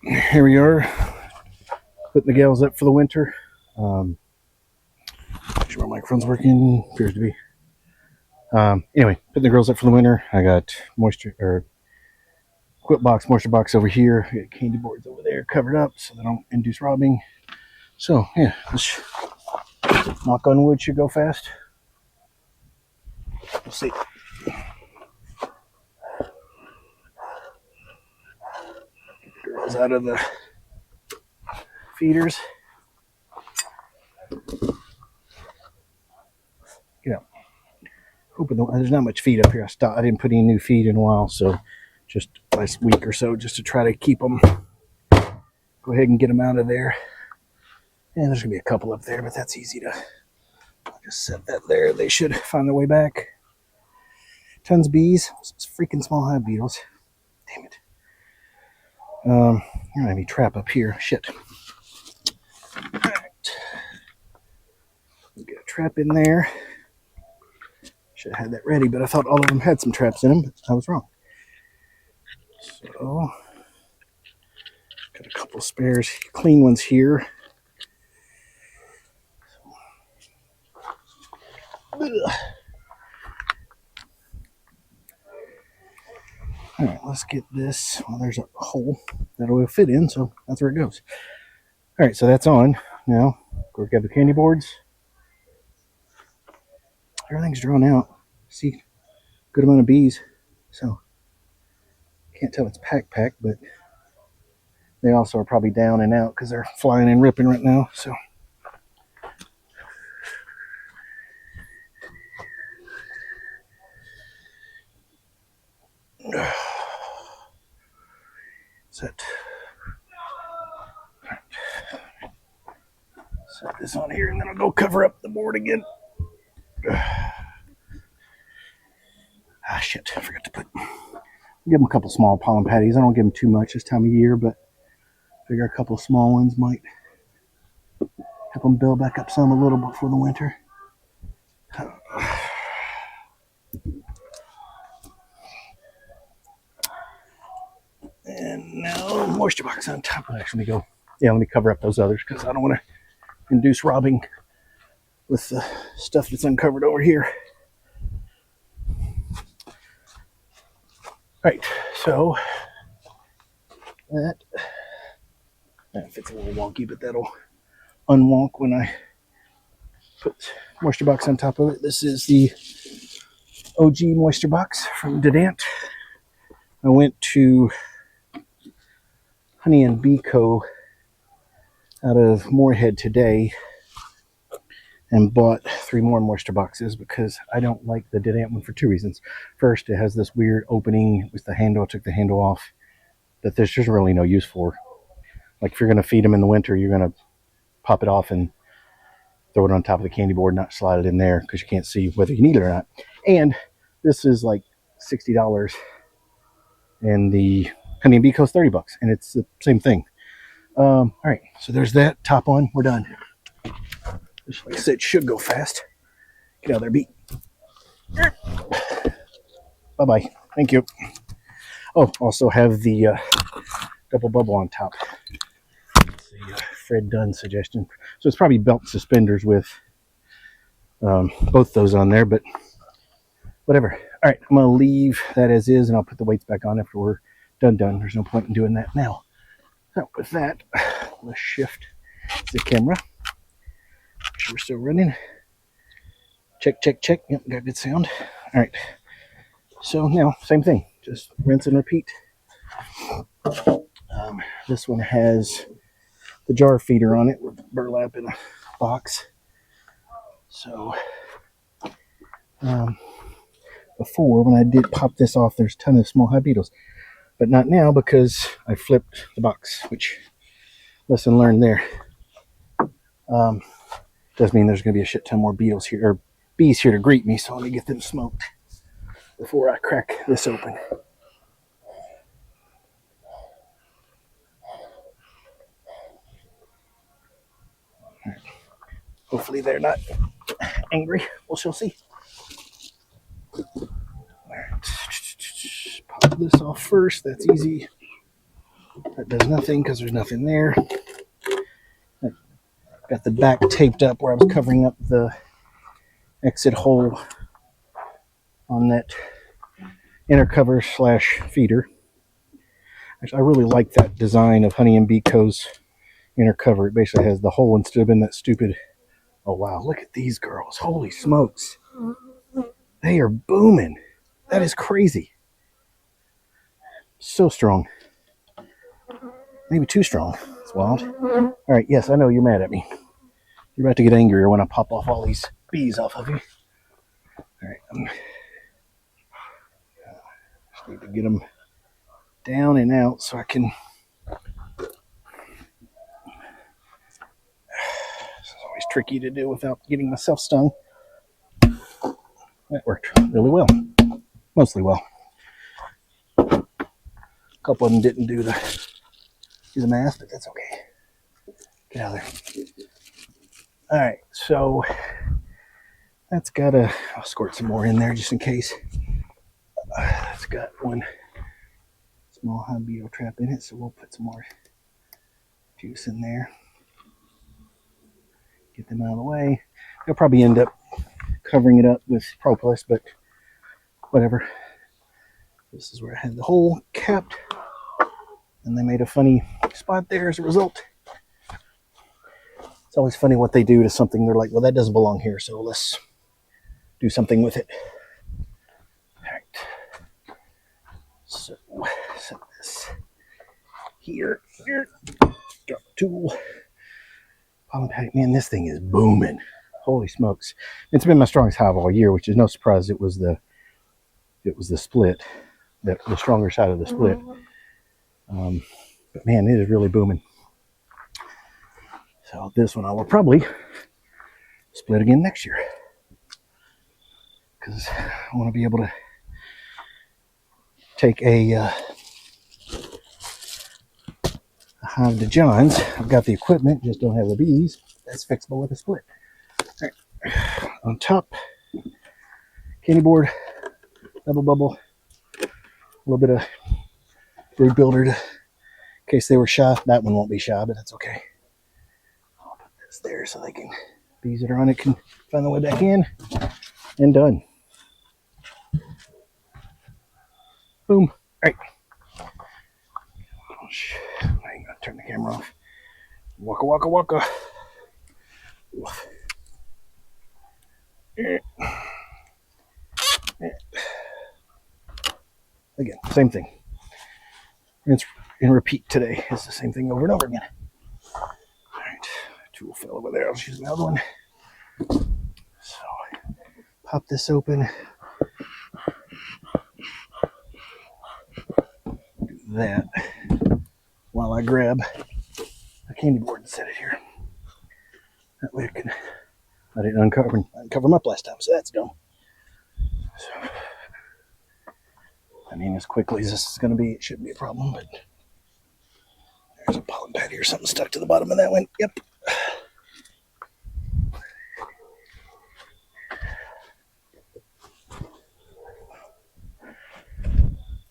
Here we are, putting the gals up for the winter. Make sure my microphone's working. Appears to be. Anyway, putting the girls up for the winter. I got quilt box, moisture box over here. I got candy boards over there covered up so they don't induce robbing. So yeah, this knock on wood should go fast. We'll see. Girls out of the feeders. You know, hoping there's not much feed up here. I didn't put any new feed in a while, so just last week or so, just to try to keep them. Go ahead and get them out of there. And there's gonna be a couple up there, but that's easy to. I'll just set that there. They should find their way back. Tons of bees. Some freaking small hive beetles. Damn it. I don't have any trap up here. Shit. Alright. Get a trap in there. Should have had that ready, but I thought all of them had some traps in them, but I was wrong. So, got a couple spares, clean ones here. All right, let's get this. Well, there's a hole that will fit in, so that's where it goes. All right, so that's on. Now, go grab the candy boards. Everything's drawn out. See, good amount of bees. So, can't tell it's pack, but they also are probably down and out because they're flying and ripping right now. So, set this on here, and then I'll go cover up the board again. Shit, I forgot to give them a couple small pollen patties. I don't give them too much this time of year, but I figure a couple small ones might help them build back up some a little before the winter. And now moisture box on top. Actually, let me cover up those others because I don't want to induce robbing with the stuff that's uncovered over here. Right, so that fits a little wonky, but that'll unwonk when I put moisture box on top of it. This is the OG moisture box from Dedant. I went to Honey and Bee Co. out of Moorhead today and bought 3 more moisture boxes because I don't like the Dedant one for 2 reasons. First, it has this weird opening with the handle. I took the handle off that there's just really no use for. Like if you're going to feed them in the winter, you're going to pop it off and throw it on top of the candy board, not slide it in there because you can't see whether you need it or not. And this is like $60 and the Honey and Bee Co. is $30 and it's the same thing. All right, so there's that. Top on, we're done. Just like I said, should go fast. Get out of there, Bee. Bye-bye. Thank you. Oh, also have the double bubble on top. It's a Fred Dunn suggestion. So it's probably belt suspenders with both those on there, but whatever. All right, I'm going to leave that as is, and I'll put the weights back on after we're done. There's no point in doing that now. So with that, let's shift the camera. Make sure we're still running. Check. Yep, got good sound. All right. So now, same thing. Just rinse and repeat. This one has the jar feeder on it with burlap in a box. So before, when I did pop this off, there's a ton of small hive beetles. But not now because I flipped the box, which lesson learned there. Does mean there's going to be a shit ton more beetles here, or bees here to greet me, so let me get them smoked before I crack this open. Right. Hopefully they're not angry. We shall see. All right. Pop this off first. That's easy. That does nothing because there's nothing there. Got the back taped up where I was covering up the exit hole on that inner cover slash feeder. Actually, I really like that design of Honey and Bee Co.'s inner cover. It basically has the hole instead of in that stupid. Oh wow, look at these girls. Holy smokes. They are booming. That is crazy. So strong. Maybe too strong. It's wild. All right, yes, I know you're mad at me. You're about to get angrier when I pop off all these bees off of you. All right, just need to get them down and out so I can. This is always tricky to do without getting myself stung. That worked really well. Mostly well. A couple of them didn't do the math, but that's okay. Get out of there. All right, so that's got a. I'll squirt some more in there just in case. It's got one small hive beetle trap in it, so we'll put some more juice in there. Get them out of the way. They'll probably end up covering it up with propolis, but whatever. This is where I had the hole capped, and they made a funny spot there as a result. It's always funny what they do to something. They're like, well, that doesn't belong here, so let's do something with it. All right. So set this here. Drop tool. Pollen patty. Man, this thing is booming. Holy smokes. It's been my strongest hive all year, which is no surprise. It was the split, the stronger side of the split. But man, it is really booming. So this one I will probably split again next year because I want to be able to take a hive to John's. I've got the equipment, just don't have the bees. That's fixable with a split. All right. On top, candy board, double bubble, a little bit of brood builder in case they were shy. That one won't be shy, but that's okay. I'll put this there so they can, bees that are on it can find their way back in, and done. Boom. All right. Oh, I ain't gonna turn the camera off. Waka waka waka. Again, same thing. Rinse and repeat today. It's the same thing over and over again. All right, tool fell over there. I'll just use my other one. So, pop this open. Do that while I grab a candy board and set it here. That way I didn't uncover them up last time, so that's done. So, I mean, as quickly as this is going to be, it shouldn't be a problem, but there's a pollen patty or something stuck to the bottom of that one. Yep.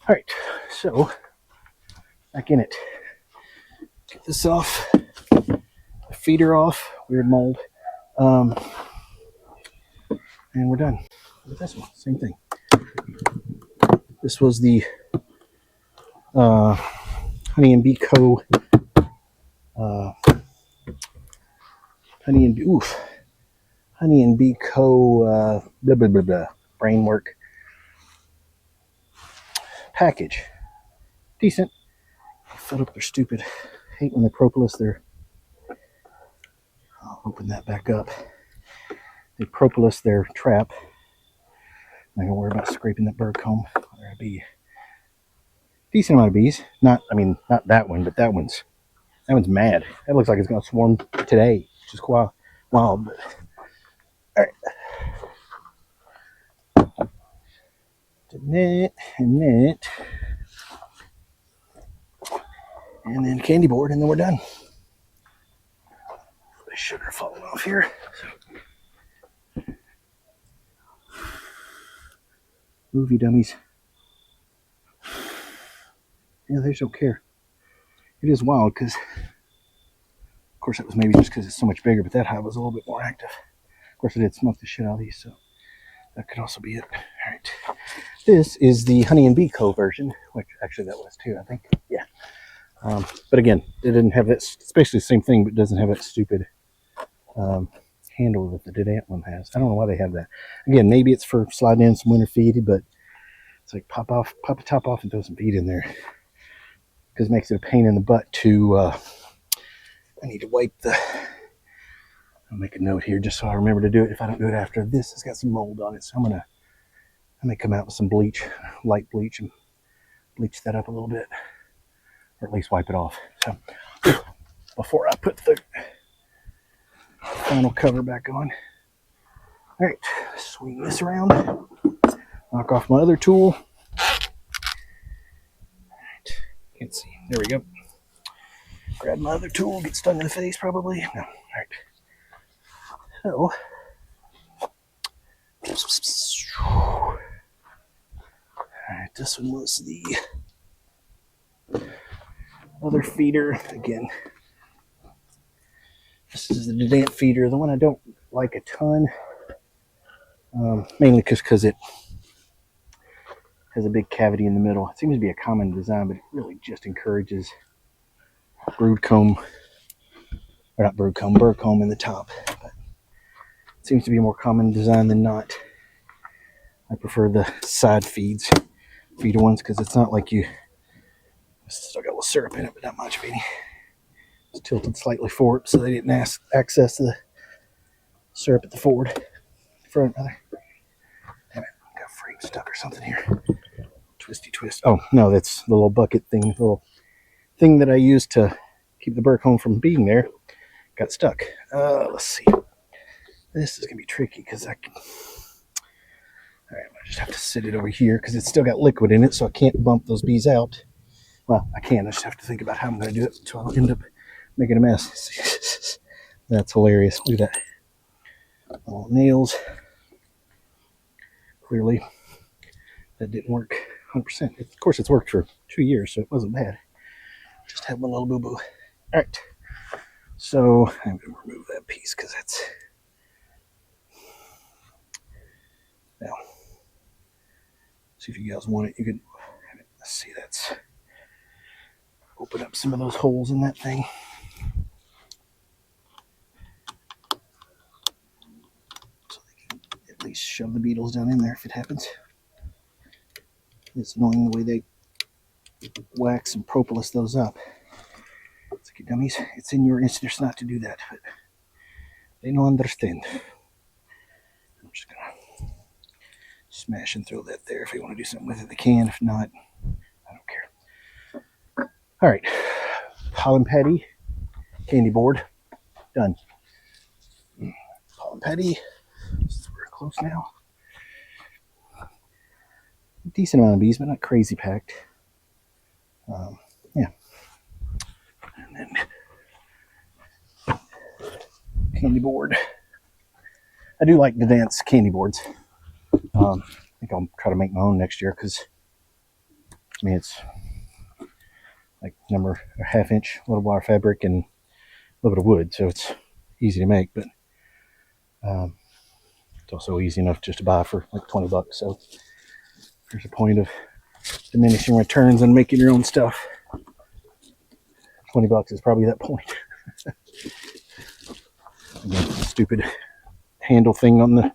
All right, so back in it. Get this off. The feeder off. Weird mold. And we're done with this one. Same thing. This was the Honey and Bee Co. Honey and Bee Co. Blah blah blah blah. Brain work package. Decent. Filled up their stupid. Hate when they propolis their. I'll open that back up. They propolis their trap. I'm not gonna worry about scraping that bird comb. There'll be decent amount of bees. Not that one, but that one's mad. That looks like it's gonna swarm today, which is quite wild. But all right, knit and knit, and then candy board, and then we're done. The sugar falling off here. Movie dummies. Yeah, they don't care. It is wild because, of course, that was maybe just because it's so much bigger, but that hive was a little bit more active. Of course, I did smoke the shit out of these, so that could also be it. All right. This is the Honey and Bee Co version, which actually that was too, I think. Yeah. But again, it didn't have that. It's basically the same thing, but it doesn't have that stupid handle that the Dedant one has. I don't know why they have that. Again, maybe it's for sliding in some winter feed, but it's like pop a top off and throw some feed in there, because it makes it a pain in the butt to. I need to wipe the. I'll make a note here just so I remember to do it. If I don't do it after this, it's got some mold on it, so I may come out with some bleach, light bleach, and bleach that up a little bit, or at least wipe it off. So before I put the final cover back on. All right, swing this around, knock off my other tool. All right, can't see. There we go. Grab my other tool, get stung in the face probably. No. All right. So, all right, this one was the other feeder. Again, this is the Dedant feeder, the one I don't like a ton, mainly because it has a big cavity in the middle. It seems to be a common design, but it really just encourages brood comb, or not brood comb, burr comb in the top. But it seems to be a more common design than not. I prefer the side feeder ones, because it's not like you still got a little syrup in it, but not much, baby. It's tilted slightly forward so they didn't access the syrup at the forward front. Damn it, got a frame stuck or something here. Twisty twist. Oh no, that's the little bucket thing, the little thing that I used to keep the burr comb from being there. Got stuck. Let's see. This is gonna be tricky because I can. All right, I just have to sit it over here because it's still got liquid in it, so I can't bump those bees out. Well, I can. I just have to think about how I'm going to do it so I don't end up making a mess. That's hilarious. Look at that. All nails. Clearly, that didn't work 100%. Of course, it's worked for 2 years, so it wasn't bad. Just had one little boo-boo. All right. So I'm going to remove that piece because that's... Now, see if you guys want it. You can... Let's see, that's... Open up some of those holes in that thing. So they can at least shove the beetles down in there if it happens. It's annoying the way they wax and propolis those up. It's like, dummies, it's in your interest not to do that, but they don't understand. I'm just gonna smash and throw that there. If they want to do something with it, they can. If not, I don't care. All right, pollen patty, candy board, done. Pollen patty, we're close now. Decent amount of bees, but not crazy packed. Yeah. And then candy board. I do like the Dedant's candy boards. I think I'll try to make my own next year because, I mean, it's like number a half-inch little wire fabric and a little bit of wood, so it's easy to make, but it's also easy enough just to buy for like $20. So there's a point of diminishing returns on making your own stuff. $20 is probably that point. Again, stupid handle thing on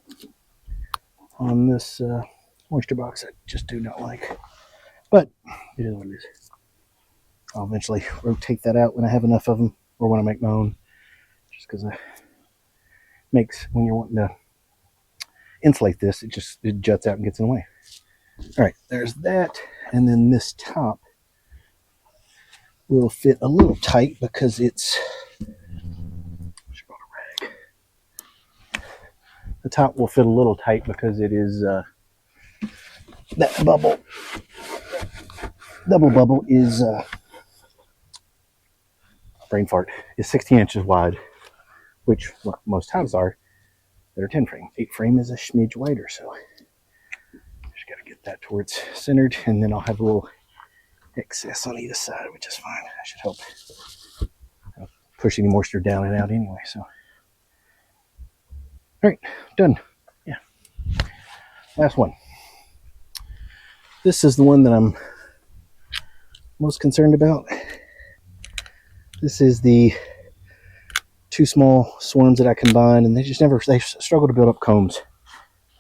this moisture box I just do not like, but it is what it is. I'll eventually rotate that out when I have enough of them, or when I make my own, just because it makes, when you're wanting to insulate this, it juts out and gets in the way. All right, there's that, and then this top will fit a little tight because it's, the top will fit a little tight because it is that double bubble is brain fart, is 16 inches wide, which most hives are that are 10 frame. 8 frame is a smidge wider, so just got to get that towards centered, and then I'll have a little excess on either side, which is fine. That should help push any moisture down and out anyway. So, all right, done. Yeah, last one. This is the one that I'm most concerned about. This is the two small swarms that I combined, and they struggle to build up combs.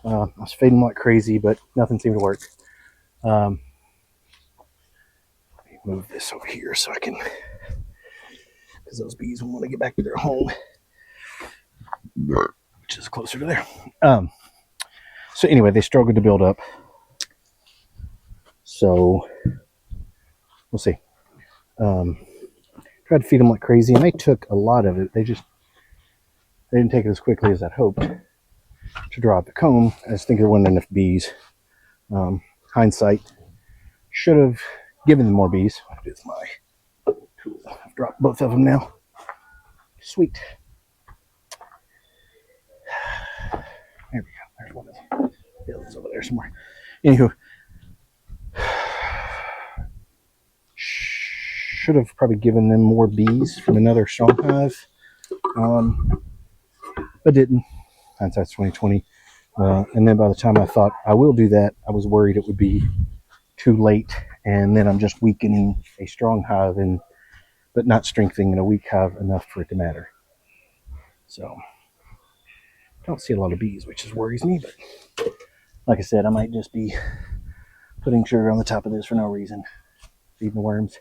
I was feeding them like crazy, but nothing seemed to work. Let me move this over here so I can, because those bees will want to get back to their home, which is closer to there. So anyway, they struggled to build up. So we'll see. Tried to feed them like crazy, and they took a lot of it. They didn't take it as quickly as I'd hoped to draw out the comb. I just think there weren't enough bees. Hindsight, should have given them more bees. With my tool, I've dropped both of them now. Sweet. There we go. There's one of them. The other's over there somewhere. Anywho, should have probably given them more bees from another strong hive, but didn't. Hindsight's 2020. And then by the time I thought I will do that, I was worried it would be too late, and then I'm just weakening a strong hive but not strengthening a weak hive enough for it to matter. So don't see a lot of bees, which is worries me, but like I said, I might just be putting sugar on the top of this for no reason, feeding the worms.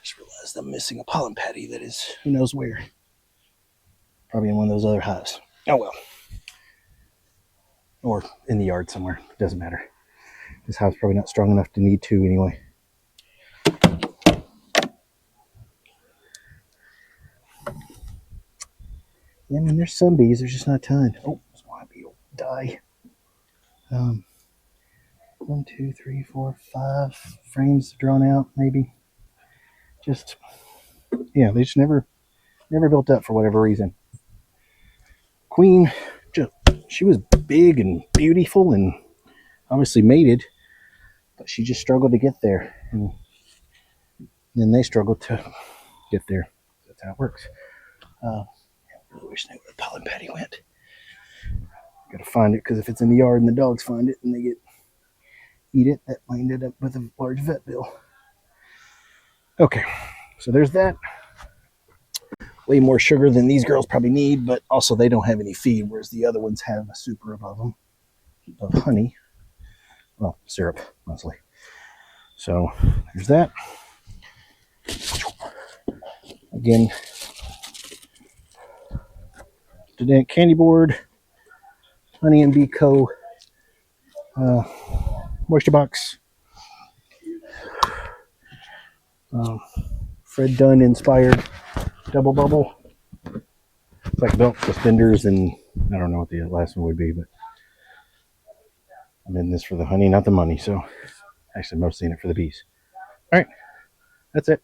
Just realized I'm missing a pollen patty that is who knows where. Probably in one of those other hives. Oh well. Or in the yard somewhere. It doesn't matter. This hive's probably not strong enough to need two anyway. Yeah, I mean, there's some bees. There's just not a ton. Oh, this one bee will die. 1, 2, 3, 4, 5 frames drawn out, maybe. Just, yeah, they just never built up for whatever reason. Queen, she was big and beautiful and obviously mated, but she just struggled to get there, and then they struggled to get there. That's how it works. I really wish they knew where the pollen patty went. Gotta find it, because if it's in the yard and the dogs find it and they eat it, that might end up with a large vet bill. Okay, so there's that. Way more sugar than these girls probably need, but also they don't have any feed, whereas the other ones have a super above them of honey. Well, syrup, mostly. So there's that. Again, today candy board, Honey and Bee Co. Moisture box. Fred Dunn inspired double bubble. It's like belt suspenders, and I don't know what the last one would be, but I'm in this for the honey, not the money. So actually, mostly in it for the bees. All right, that's it.